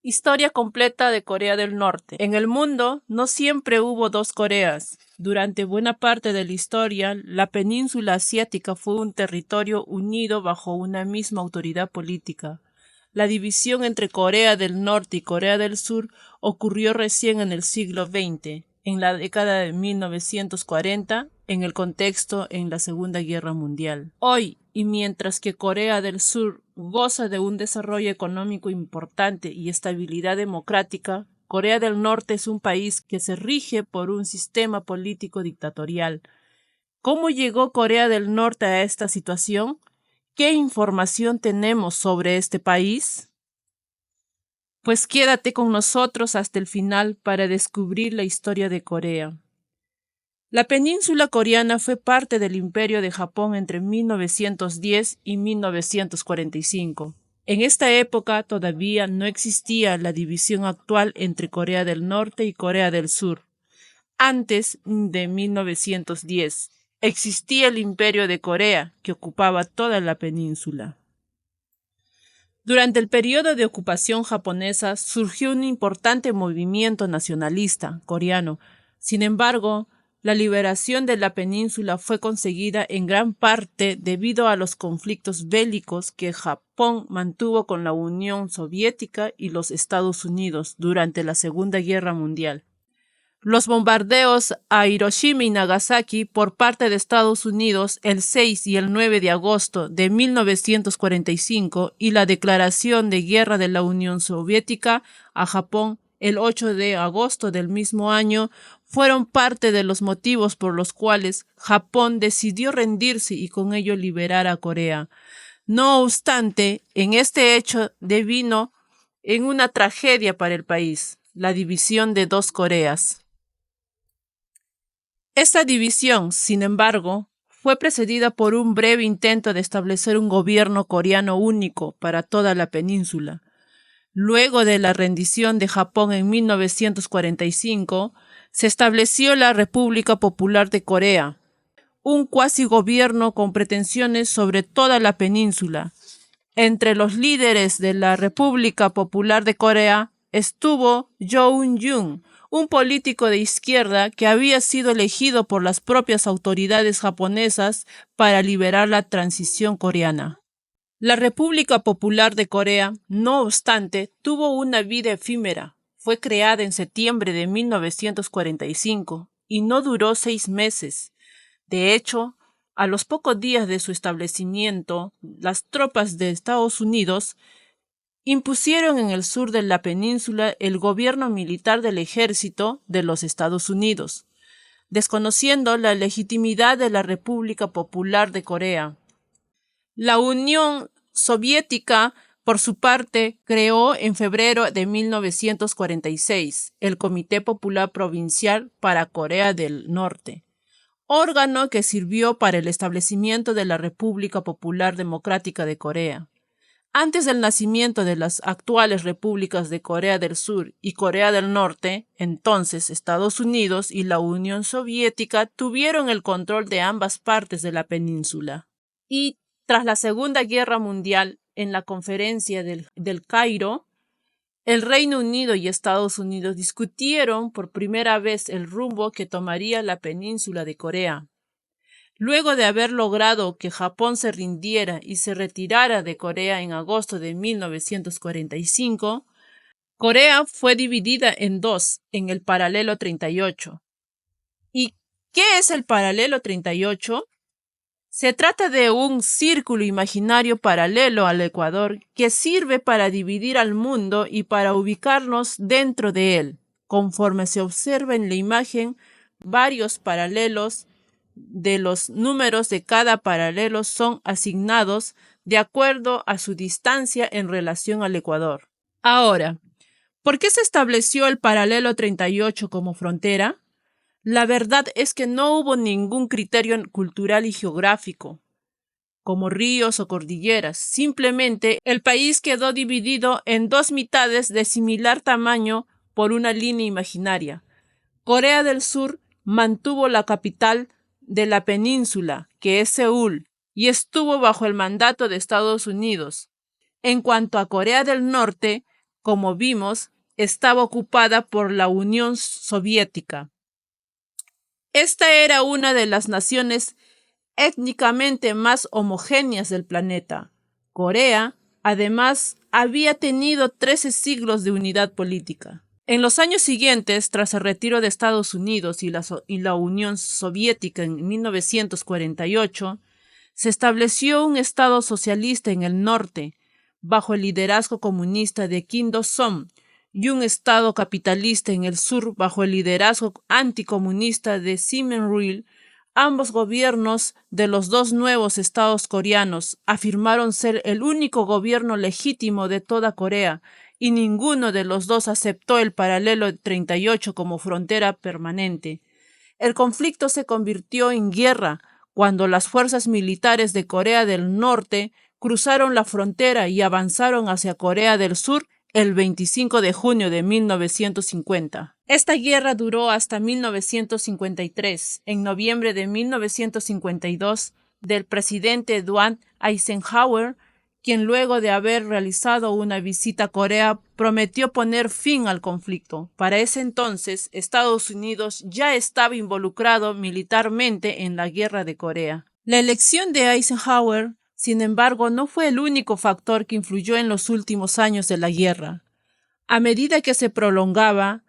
Historia completa de Corea del Norte. En el mundo no siempre hubo dos Coreas. Durante buena parte de la historia, la península asiática fue un territorio unido bajo una misma autoridad política. La división entre Corea del Norte y Corea del Sur ocurrió recién en el siglo XX, en la década de 1940, en el contexto en la Segunda Guerra Mundial. Hoy, y mientras que Corea del Sur goza de un desarrollo económico importante y estabilidad democrática, Corea del Norte es un país que se rige por un sistema político dictatorial. ¿Cómo llegó Corea del Norte a esta situación? ¿Qué información tenemos sobre este país? Pues quédate con nosotros hasta el final para descubrir la historia de Corea. La península coreana fue parte del Imperio de Japón entre 1910 y 1945. En esta época todavía no existía la división actual entre Corea del Norte y Corea del Sur. Antes de 1910 existía el Imperio de Corea, que ocupaba toda la península. Durante el periodo de ocupación japonesa surgió un importante movimiento nacionalista coreano. Sin embargo, la liberación de la península fue conseguida en gran parte debido a los conflictos bélicos que Japón mantuvo con la Unión Soviética y los Estados Unidos durante la Segunda Guerra Mundial. Los bombardeos a Hiroshima y Nagasaki por parte de Estados Unidos el 6 y el 9 de agosto de 1945 y la declaración de guerra de la Unión Soviética a Japón el 8 de agosto del mismo año fueron parte de los motivos por los cuales Japón decidió rendirse y con ello liberar a Corea. No obstante, en este hecho devino en una tragedia para el país, la división de dos Coreas. Esta división, sin embargo, fue precedida por un breve intento de establecer un gobierno coreano único para toda la península. Luego de la rendición de Japón en 1945, se estableció la República Popular de Corea, un cuasi gobierno con pretensiones sobre toda la península. Entre los líderes de la República Popular de Corea estuvo Yoon Un-jung, un político de izquierda que había sido elegido por las propias autoridades japonesas para liberar la transición coreana. La República Popular de Corea, no obstante, tuvo una vida efímera. Fue creada en septiembre de 1945 y no duró 6 meses. De hecho, a los pocos días de su establecimiento, las tropas de Estados Unidos impusieron en el sur de la península el gobierno militar del ejército de los Estados Unidos, desconociendo la legitimidad de la República Popular de Corea. La Unión Soviética, por su parte, creó en febrero de 1946 el Comité Popular Provincial para Corea del Norte, órgano que sirvió para el establecimiento de la República Popular Democrática de Corea. Antes del nacimiento de las actuales repúblicas de Corea del Sur y Corea del Norte, entonces Estados Unidos y la Unión Soviética tuvieron el control de ambas partes de la península. Y tras la Segunda Guerra Mundial, en la Conferencia del Cairo, el Reino Unido y Estados Unidos discutieron por primera vez el rumbo que tomaría la península de Corea. Luego de haber logrado que Japón se rindiera y se retirara de Corea en agosto de 1945, Corea fue dividida en dos en el paralelo 38. ¿Y qué es el paralelo 38? Se trata de un círculo imaginario paralelo al Ecuador que sirve para dividir al mundo y para ubicarnos dentro de él. Conforme se observa en la imagen, varios paralelos de los números de cada paralelo son asignados de acuerdo a su distancia en relación al Ecuador. Ahora, ¿por qué se estableció el paralelo 38 como frontera? La verdad es que no hubo ningún criterio cultural y geográfico, como ríos o cordilleras. Simplemente el país quedó dividido en dos mitades de similar tamaño por una línea imaginaria. Corea del Sur mantuvo la capital de la península, que es Seúl, y estuvo bajo el mandato de Estados Unidos. En cuanto a Corea del Norte, como vimos, estaba ocupada por la Unión Soviética. Esta era una de las naciones étnicamente más homogéneas del planeta. Corea, además, había tenido 13 siglos de unidad política. En los años siguientes, tras el retiro de Estados Unidos y la Unión Soviética en 1948, se estableció un Estado socialista en el norte, bajo el liderazgo comunista de Kim Il-sung, y un Estado capitalista en el sur, bajo el liderazgo anticomunista de Kim Il-sung. Ambos gobiernos de los dos nuevos estados coreanos afirmaron ser el único gobierno legítimo de toda Corea, y ninguno de los dos aceptó el paralelo 38 como frontera permanente. El conflicto se convirtió en guerra cuando las fuerzas militares de Corea del Norte cruzaron la frontera y avanzaron hacia Corea del Sur el 25 de junio de 1950. Esta guerra duró hasta 1953. En noviembre de 1952, del presidente Dwight Eisenhower, quien luego de haber realizado una visita a Corea prometió poner fin al conflicto. Para ese entonces, Estados Unidos ya estaba involucrado militarmente en la guerra de Corea. La elección de Eisenhower, sin embargo, no fue el único factor que influyó en los últimos años de la guerra. A medida que se prolongaba,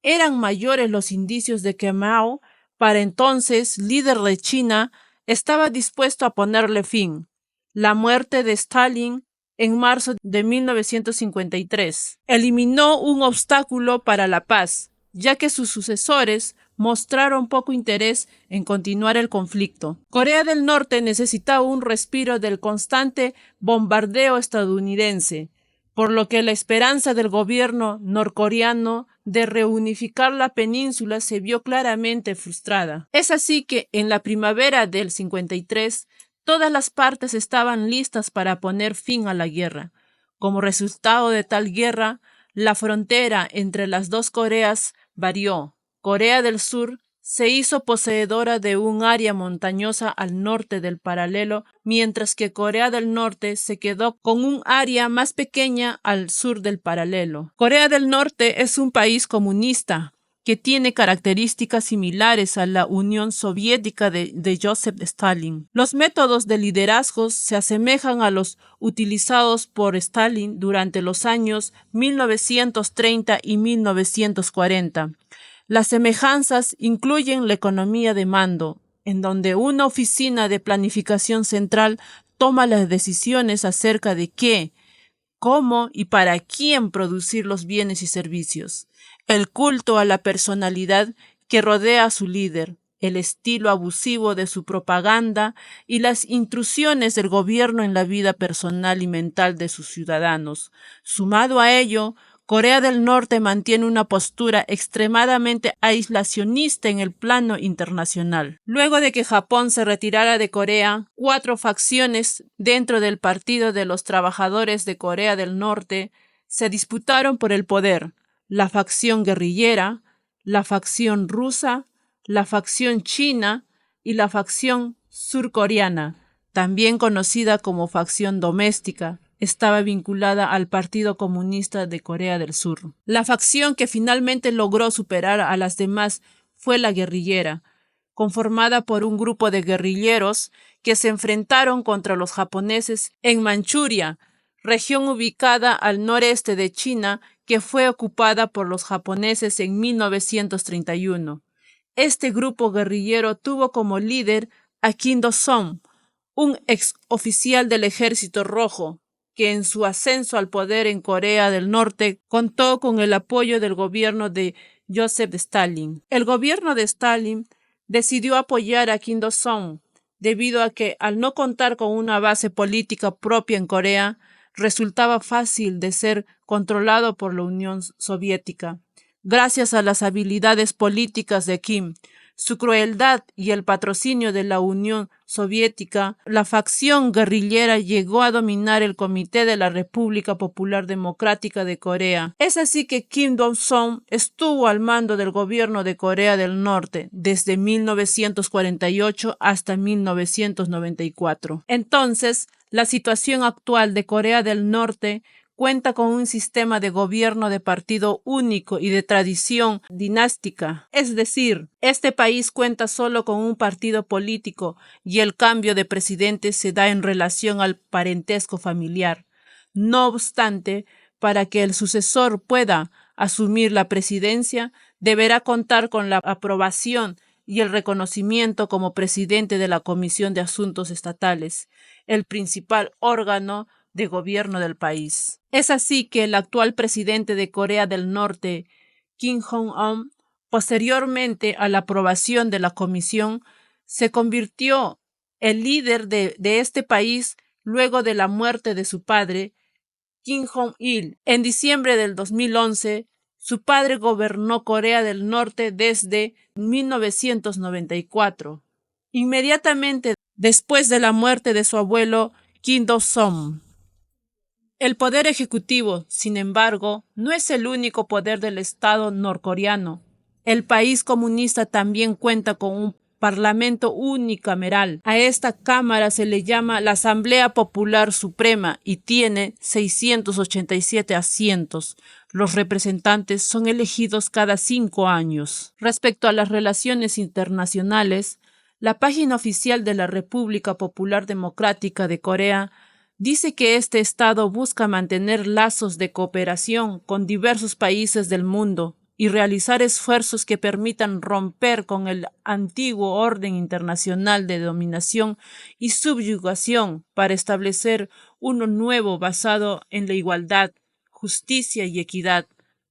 eran mayores los indicios de que Mao, para entonces líder de China, estaba dispuesto a ponerle fin. La muerte de Stalin en marzo de 1953 eliminó un obstáculo para la paz, ya que sus sucesores mostraron poco interés en continuar el conflicto. Corea del Norte necesitaba un respiro del constante bombardeo estadounidense, por lo que la esperanza del gobierno norcoreano de reunificar la península se vio claramente frustrada. Es así que en la primavera del 53, todas las partes estaban listas para poner fin a la guerra. Como resultado de tal guerra, la frontera entre las dos Coreas varió. Corea del Sur se hizo poseedora de un área montañosa al norte del paralelo, mientras que Corea del Norte se quedó con un área más pequeña al sur del paralelo. Corea del Norte es un país comunista que tiene características similares a la Unión Soviética de Joseph Stalin. Los métodos de liderazgo se asemejan a los utilizados por Stalin durante los años 1930 y 1940. Las semejanzas incluyen la economía de mando, en donde una oficina de planificación central toma las decisiones acerca de qué, cómo y para quién producir los bienes y servicios. El culto a la personalidad que rodea a su líder, el estilo abusivo de su propaganda y las intrusiones del gobierno en la vida personal y mental de sus ciudadanos. Sumado a ello, Corea del Norte mantiene una postura extremadamente aislacionista en el plano internacional. Luego de que Japón se retirara de Corea, 4 facciones dentro del Partido de los Trabajadores de Corea del Norte se disputaron por el poder: la facción guerrillera, la facción rusa, la facción china y la facción surcoreana, también conocida como facción doméstica. Estaba vinculada al Partido Comunista de Corea del Sur. La facción que finalmente logró superar a las demás fue la guerrillera, conformada por un grupo de guerrilleros que se enfrentaron contra los japoneses en Manchuria, región ubicada al noreste de China que fue ocupada por los japoneses en 1931. Este grupo guerrillero tuvo como líder a Kim Il-sung, un ex oficial del Ejército Rojo, que en su ascenso al poder en Corea del Norte contó con el apoyo del gobierno de Joseph Stalin. El gobierno de Stalin decidió apoyar a Kim Il-sung debido a que, al no contar con una base política propia en Corea, resultaba fácil de ser controlado por la Unión Soviética. Gracias a las habilidades políticas de Kim, su crueldad y el patrocinio de la Unión Soviética, la facción guerrillera llegó a dominar el Comité de la República Popular Democrática de Corea. Es así que Kim Il-sung estuvo al mando del gobierno de Corea del Norte desde 1948 hasta 1994. Entonces, la situación actual de Corea del Norte cuenta con un sistema de gobierno de partido único y de tradición dinástica. Es decir, este país cuenta solo con un partido político y el cambio de presidente se da en relación al parentesco familiar. No obstante, para que el sucesor pueda asumir la presidencia, deberá contar con la aprobación y el reconocimiento como presidente de la Comisión de Asuntos Estatales, el principal órgano de gobierno del país. Es así que el actual presidente de Corea del Norte, Kim Jong-un, posteriormente a la aprobación de la comisión, se convirtió el líder de este país luego de la muerte de su padre, Kim Jong-il. En diciembre del 2011, su padre gobernó Corea del Norte desde 1994, inmediatamente después de la muerte de su abuelo Kim Il-sung. El poder ejecutivo, sin embargo, no es el único poder del Estado norcoreano. El país comunista también cuenta con un parlamento unicameral. A esta cámara se le llama la Asamblea Popular Suprema y tiene 687 asientos. Los representantes son elegidos cada 5 años. Respecto a las relaciones internacionales, la página oficial de la República Popular Democrática de Corea dice que este Estado busca mantener lazos de cooperación con diversos países del mundo y realizar esfuerzos que permitan romper con el antiguo orden internacional de dominación y subyugación para establecer uno nuevo basado en la igualdad, justicia y equidad.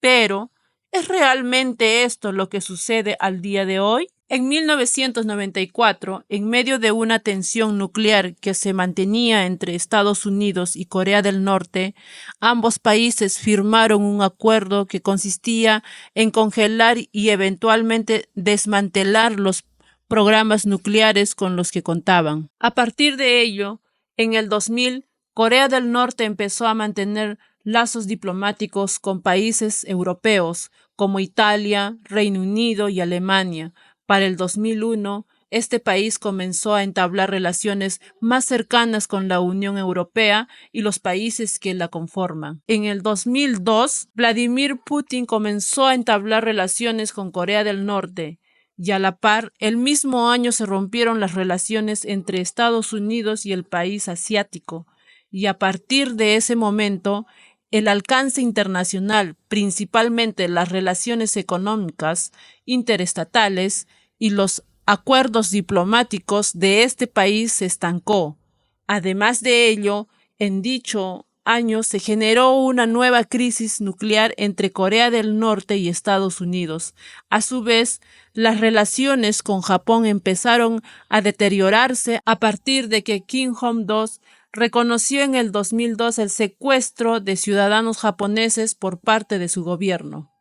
Pero, ¿es realmente esto lo que sucede al día de hoy? En 1994, en medio de una tensión nuclear que se mantenía entre Estados Unidos y Corea del Norte, ambos países firmaron un acuerdo que consistía en congelar y eventualmente desmantelar los programas nucleares con los que contaban. A partir de ello, en el 2000, Corea del Norte empezó a mantener lazos diplomáticos con países europeos como Italia, Reino Unido y Alemania. Para el 2001, este país comenzó a entablar relaciones más cercanas con la Unión Europea y los países que la conforman. En el 2002, Vladimir Putin comenzó a entablar relaciones con Corea del Norte y a la par, el mismo año se rompieron las relaciones entre Estados Unidos y el país asiático, y a partir de ese momento, el alcance internacional, principalmente las relaciones económicas interestatales y los acuerdos diplomáticos de este país se estancó. Además de ello, en dicho año se generó una nueva crisis nuclear entre Corea del Norte y Estados Unidos. A su vez, las relaciones con Japón empezaron a deteriorarse a partir de que Kim Jong-il reconoció en el 2002 el secuestro de ciudadanos japoneses por parte de su gobierno.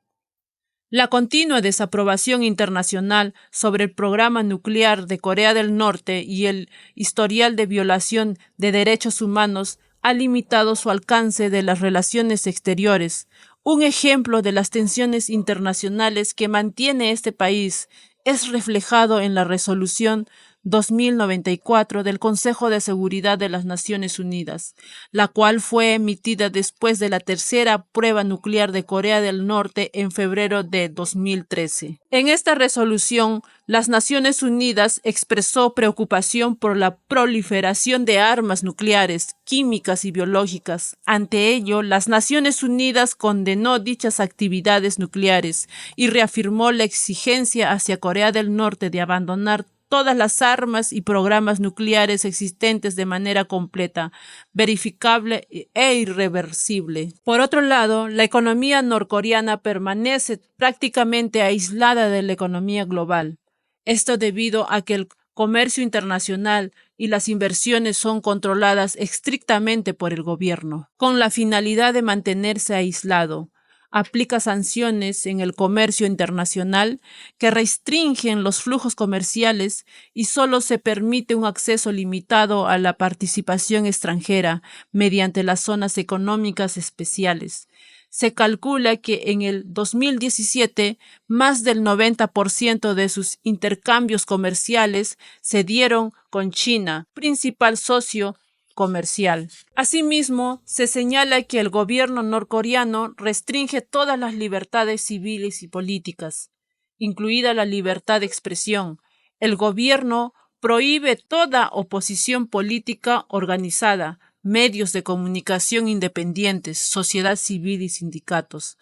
La continua desaprobación internacional sobre el programa nuclear de Corea del Norte y el historial de violación de derechos humanos ha limitado su alcance de las relaciones exteriores. Un ejemplo de las tensiones internacionales que mantiene este país es reflejado en la resolución 2094 del Consejo de Seguridad de las Naciones Unidas, la cual fue emitida después de la tercera prueba nuclear de Corea del Norte en febrero de 2013. En esta resolución, las Naciones Unidas expresó preocupación por la proliferación de armas nucleares, químicas y biológicas. Ante ello, las Naciones Unidas condenó dichas actividades nucleares y reafirmó la exigencia hacia Corea del Norte de abandonar todas las armas y programas nucleares existentes de manera completa, verificable e irreversible. Por otro lado, la economía norcoreana permanece prácticamente aislada de la economía global. Esto debido a que el comercio internacional y las inversiones son controladas estrictamente por el gobierno, con la finalidad de mantenerse aislado. Aplica sanciones en el comercio internacional que restringen los flujos comerciales y solo se permite un acceso limitado a la participación extranjera mediante las zonas económicas especiales. Se calcula que en el 2017 más del 90% de sus intercambios comerciales se dieron con China, principal socio comercial. Asimismo, se señala que el gobierno norcoreano restringe todas las libertades civiles y políticas, incluida la libertad de expresión. El gobierno prohíbe toda oposición política organizada, medios de comunicación independientes, sociedad civil y sindicatos.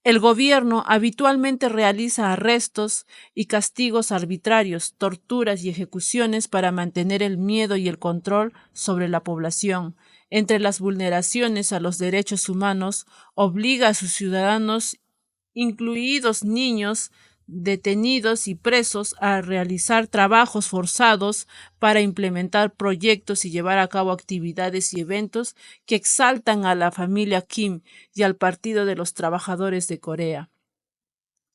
El gobierno habitualmente realiza arrestos y castigos arbitrarios, torturas y ejecuciones para mantener el miedo y el control sobre la población. Entre las vulneraciones a los derechos humanos, obliga a sus ciudadanos, incluidos niños, detenidos y presos, a realizar trabajos forzados para implementar proyectos y llevar a cabo actividades y eventos que exaltan a la familia Kim y al Partido de los Trabajadores de Corea.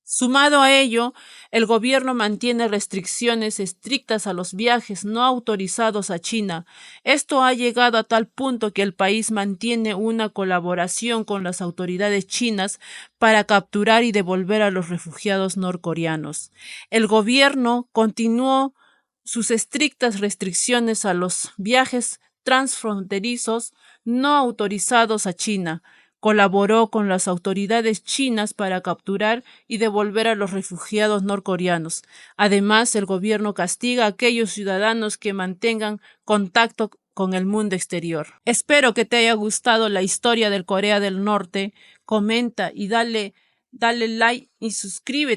Sumado a ello, el gobierno mantiene restricciones estrictas a los viajes no autorizados a China. Esto ha llegado a tal punto que el país mantiene una colaboración con las autoridades chinas para capturar y devolver a los refugiados norcoreanos. El gobierno continuó sus estrictas restricciones a los viajes transfronterizos no autorizados a China. Colaboró con las autoridades chinas para capturar y devolver a los refugiados norcoreanos. Además, el gobierno castiga a aquellos ciudadanos que mantengan contacto con el mundo exterior. Espero que te haya gustado la historia del Corea del Norte. Comenta y dale like y suscríbete.